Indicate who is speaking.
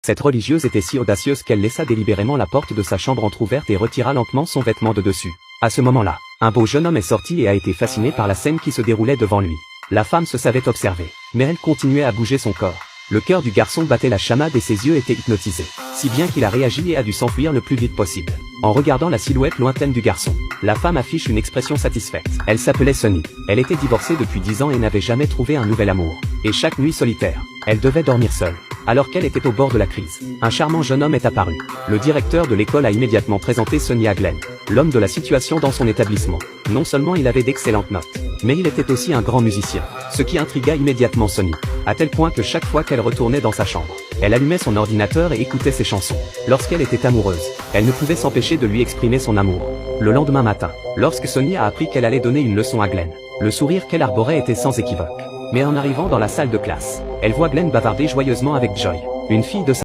Speaker 1: Cette religieuse était si audacieuse qu'elle laissa délibérément la porte de sa chambre entrouverte et retira lentement son vêtement de dessus. À ce moment-là, un beau jeune homme est sorti et a été fasciné par la scène qui se déroulait devant lui. La femme se savait observée, mais elle continuait à bouger son corps. Le cœur du garçon battait la chamade et ses yeux étaient hypnotisés, si bien qu'il a réagi et a dû s'enfuir le plus vite possible. En regardant la silhouette lointaine du garçon, la femme affiche une expression satisfaite. Elle s'appelait Sonny. Elle était divorcée depuis 10 ans et n'avait jamais trouvé un nouvel amour. Et chaque nuit solitaire, elle devait dormir seule. Alors qu'elle était au bord de la crise, un charmant jeune homme est apparu. Le directeur de l'école a immédiatement présenté Sonny à Glenn, l'homme de la situation dans son établissement. Non seulement il avait d'excellentes notes, mais il était aussi un grand musicien, ce qui intrigua immédiatement Sonny, à tel point que chaque fois qu'elle retournait dans sa chambre, elle allumait son ordinateur et écoutait ses chansons. Lorsqu'elle était amoureuse, elle ne pouvait s'empêcher de lui exprimer son amour. Le lendemain matin, lorsque Sonny a appris qu'elle allait donner une leçon à Glenn, le sourire qu'elle arborait était sans équivoque. Mais en arrivant dans la salle de classe, elle voit Glenn bavarder joyeusement avec Joy, une fille de sa